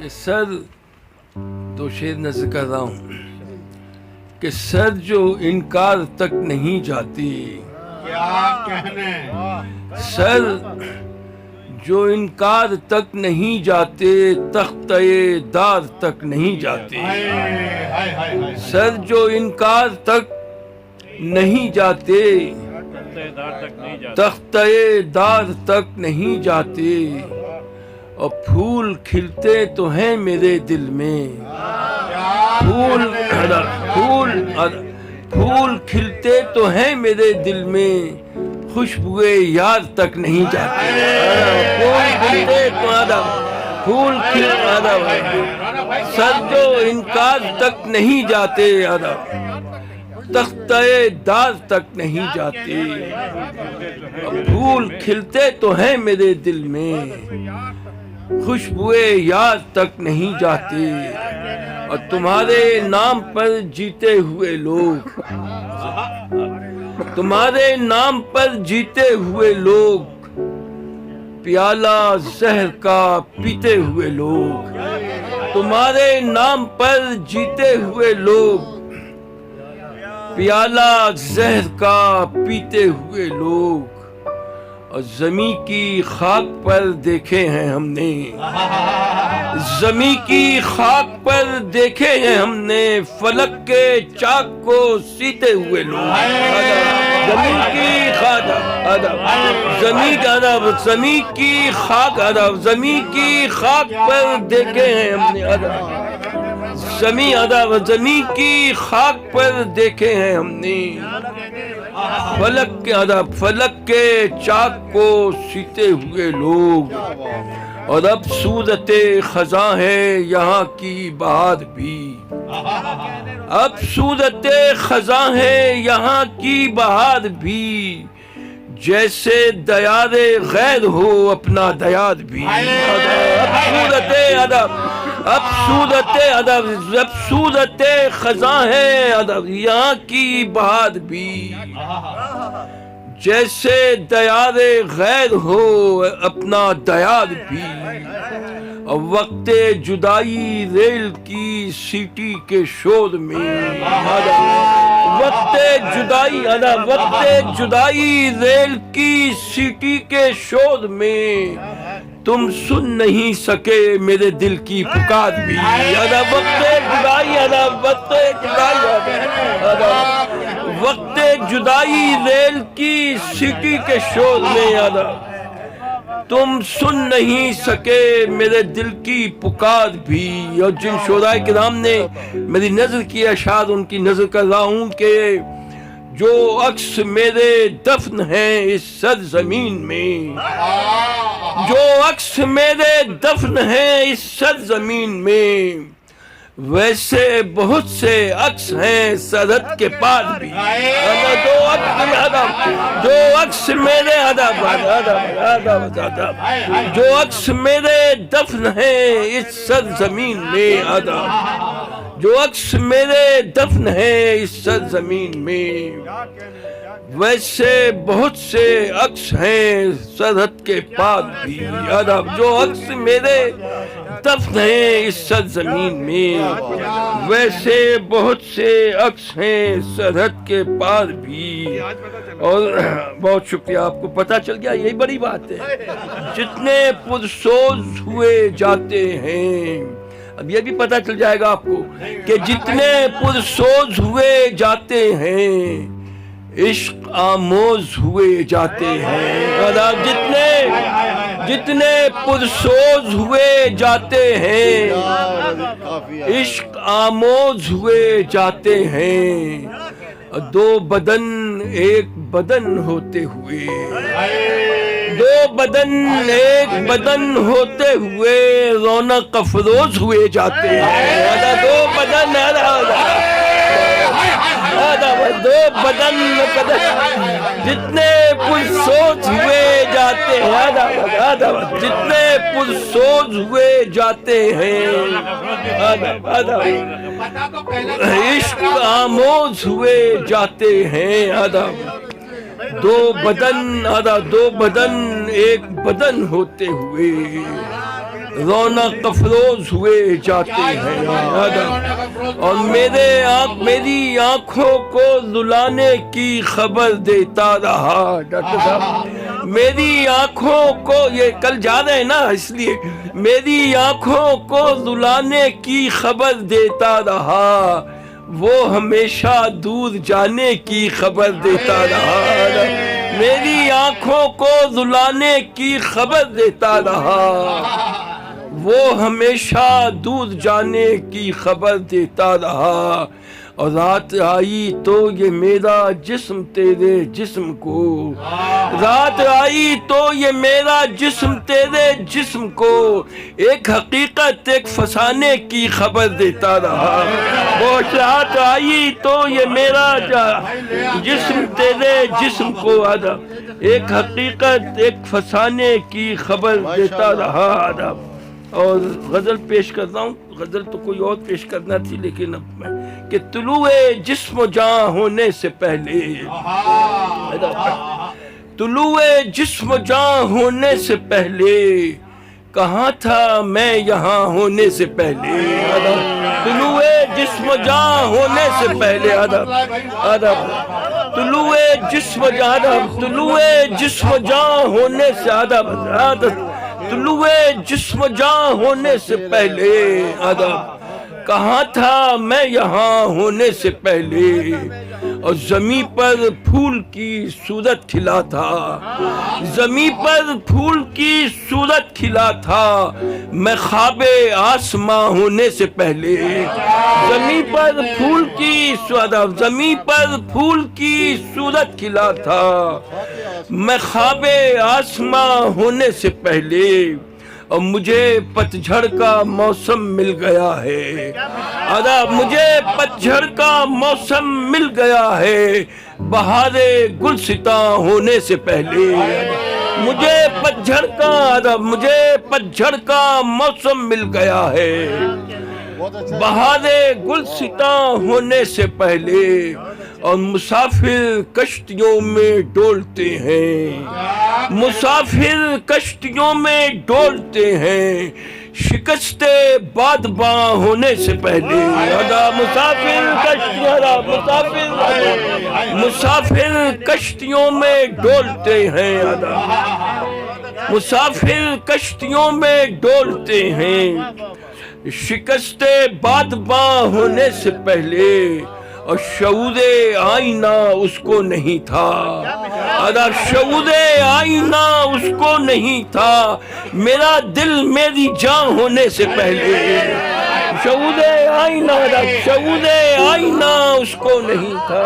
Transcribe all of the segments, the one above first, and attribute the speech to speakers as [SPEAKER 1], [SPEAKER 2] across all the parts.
[SPEAKER 1] کہ سر دو شعر نظر کر رہا ہوں کہ سر جو انکار تک نہیں جاتی،
[SPEAKER 2] کیا کہنے،
[SPEAKER 1] سر جو انکار تک نہیں جاتے، تختہ دار تک نہیں جاتے، سر جو انکار تک نہیں جاتے، تختہ دار تک نہیں جاتے، اور پھول کھلتے تو ہیں میرے دل میں، پھول کھلتے تو ہیں میرے دل میں، خوشبوئے یار تک نہیں جاتے، پھول کھلتے تو پھول کھلتے، سر جو انکار تک نہیں جاتے، تختہ دار تک نہیں جاتے، پھول کھلتے تو ہیں میرے دل میں، خوشبوئے یار تک نہیں جاتے، اور تمہارے نام پر جیتے ہوئے لوگ، تمہارے نام پر جیتے ہوئے لوگ، پیالہ زہر کا پیتے ہوئے لوگ، تمہارے نام پر جیتے ہوئے لوگ، پیالہ زہر کا پیتے ہوئے لوگ، اور زمیں کی خاک پر دیکھے ہیں ہم نے، زمیں کی خاک پر دیکھے ہیں ہم نے، فلک کے چاک کو سیتے ہوئے لوگ، زمیں کی خاک، زمیں کی خاک، زمیں کی خاک پر دیکھے ہیں ہم نے، زمیں کی خاک پر دیکھے ہیں ہم نے، فلک کے چاک کو سیتے ہوئے لوگ، اور اب صورت خزاں ہے یہاں کی بہار بھی، اب صورت خزاں ہے یہاں کی بہار بھی، جیسے دیار غیر ہو اپنا دیار بھی، اب صورت خزاں ہے یہاں کی بہار بھی، جیسے دیار غیر ہو اپنا دیار بھی، اور وقت جدائی ریل کی سیٹی کے شور میں، وقت جدائی ریل کی سیٹی کے شور میں، تم سن نہیں سکے میرے دل کی پکار بھی، وقت جدائی ریل کی سیٹی کے شور میں، تم سن نہیں سکے میرے دل کی پکار بھی، اور جن شعراء کرام نے میری نظر کی اشعار ان کی نظر کر رہا ہوں کہ جو عکس میرے دفن ہیں اس سرزمین میں، جو عکس میرے دفن ہیں اس سرزمین میں، ویسے بہت سے عکس ہیں سرحد کے پار بھی، جو عکس میرے جو عکس میرے دفن ہیں اس سرزمین میں، جو عکس میرے دفن ہیں اس سرزمین میں، ویسے بہت سے عکس ہیں سرحد کے پار بھی، جو عکس میرے دفن ہیں اس سرزمین میں، ویسے بہت سے عکس ہیں سرحد کے پار بھی، اور بہت شکریہ، آپ کو پتہ چل گیا، یہی بڑی بات ہے، جتنے پرسوز ہوئے جاتے ہیں، اب یہ بھی پتہ چل جائے گا آپ کو کہ جتنے پرسوز ہوئے جاتے ہیں عشق آموز ہوئے جاتے ہیں، جتنے پرسوز ہوئے جاتے ہیں عشق آموز ہوئے جاتے ہیں، دو بدن ایک بدن ہوتے ہوئے، دو بدن ایک بدن ہوتے ہوئے رونق افروز ہوئے جاتے ہیں، دو بدن جتنے پرسوز ہوئے جاتے ہیں، جتنے پرسوز ہوئے جاتے ہیں عشق آموز ہوئے جاتے ہیں، دو بدن ایک بدن ہوتے ہوئے، رونق افروز ہوئے جاتے ہیں آدم، اور میری آنکھوں کو رلانے کی خبر دیتا رہا۔ ڈاکٹر صاحب میری آنکھوں کو، یہ کل جا رہے ہیں نا اس لیے، میری آنکھوں کو رلانے کی خبر دیتا رہا، وہ ہمیشہ دور جانے کی خبر دیتا رہا۔ میری آنکھوں کو رلانے کی خبر دیتا رہا، وہ ہمیشہ دور جانے کی خبر دیتا رہا، اور رات آئی تو یہ میرا جسم تیرے جسم کو، رات آئی تو یہ میرا جسم تیرے جسم کو ایک حقیقت ایک فسانے کی خبر دیتا رہا۔ وہ رات آئی تو یہ میرا جسم تیرے جسم کو ایک حقیقت ایک فسانے کی خبر دیتا رہا۔ اور غزل پیش کر رہا ہوں، غزل تو کوئی اور پیش کرنا تھی لیکن اب میں کہ طلوع جسم و جاں ہونے سے پہلے، طلوع جسم و جاں ہونے سے پہلے کہاں تھا میں یہاں ہونے سے پہلے، طلوع جسم و جاں ہونے سے پہلے، طلوع جسم و جاں، طلوع جسم و جاں ہونے سے، طلوع جسم و جاں ہونے سے پہلے کہاں تھا میں یہاں ہونے سے پہلے، اور زمین پر پھول کی صورت کھلا تھا، زمین پر پھول کی صورت کھلا تھا میں خواب آسماں ہونے سے پہلے، زمین پر پھول کی صورت، زمین پر پھول کی صورت کھلا تھا میں خواب آسماں ہونے سے پہلے، اور مجھے پتجھڑ کا موسم مل گیا ہے، مجھے پتجھڑ کا موسم مل گیا ہے بہار گلستاں ہونے سے پہلے، مجھے پتجھڑ کا موسم مل گیا ہے بہار گلستاں ہونے سے پہلے، اور مسافر کشتیوں میں ڈولتے ہیں، مسافر کشتیوں میں ڈولتے ہیں شکست بادباں ہونے سے پہلے، مسافر کشتیوں میں ڈولتے ہیں، مسافر کشتیوں میں ڈولتے ہیں شکست بادباں ہونے سے پہلے، اور شعور آئینہ اس کو نہیں تھا، شعور آئینہ اس کو نہیں تھا میرا دل میری جان ہونے سے پہلے، شعور آئینہ، شعور آئینہ اس کو نہیں تھا،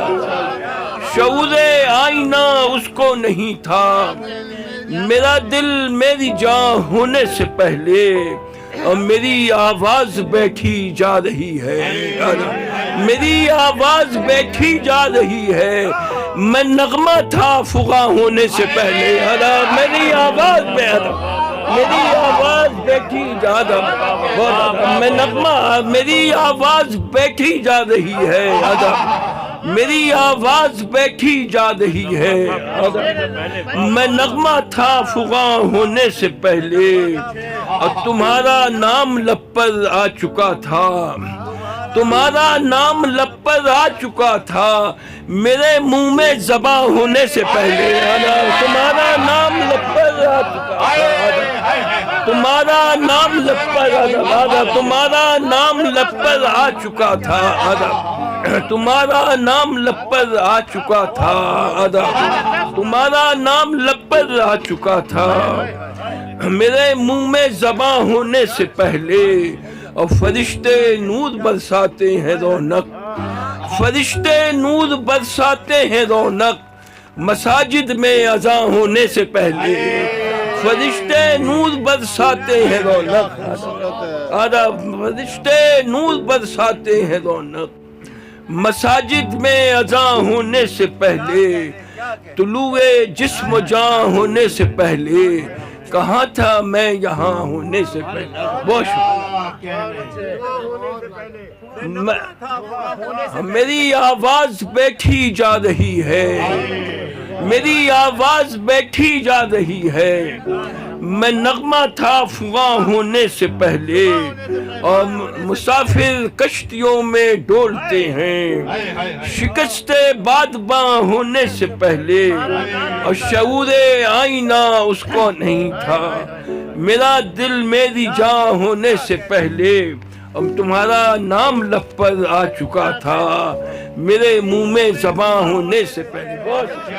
[SPEAKER 1] شعور آئینہ اس کو نہیں تھا میرا دل میری جان ہونے سے پہلے، اور میری آواز بیٹھی جا رہی ہے، میری آواز بیٹھی جا رہی ہے میں نغمہ تھا فغاں ہونے سے پہلے، میری آواز بیٹھی جا رہی، میں نغمہ، میری آواز بیٹھی جا رہی ہے، میری آواز بیٹھی جا رہی ہے میں نغمہ تھا فغاں ہونے سے پہلے، اور تمہارا نام لب پر آ چکا تھا، تمہارا نام لب پر آ چکا تھا میرے منہ میں زباں ہونے سے پہلے، تمہارا نام لب پر آ چکا تھا، تمہارا نام لب پر، تمہارا نام لب پر آ چکا تھا، تمہارا نام لب پر آ چکا تھا، تمہارا نام لب پر آ چکا تھا میرے منہ میں زباں ہونے سے پہلے، اور فرشتے نور برساتے ہیں رونق، فرشتے نور برساتے ہیں رونق مساجد میں اذاں ہونے سے پہلے، فرشتے نور برساتے ہیں رونق، فرشتے نور برساتے ہیں رونق مساجد میں اذاں ہونے سے پہلے، طلوع جسم و جاں ہونے سے پہلے کہاں تھا میں یہاں ہونے سے پہلے۔ بہت شکریہ۔ میری آواز بیٹھی جا رہی ہے، میری آواز بیٹھی جا رہی ہے میں نغمہ تھا فغاں ہونے سے پہلے، اور مسافر کشتیوں میں ڈولتے ہیں شکست بادباں ہونے سے پہلے، اور شعور آئینہ اس کو نہیں تھا میرا دل میری جاں ہونے سے پہلے، اب تمہارا نام لب پر آ چکا تھا میرے منہ میں زباں ہونے سے پہلے۔ بہت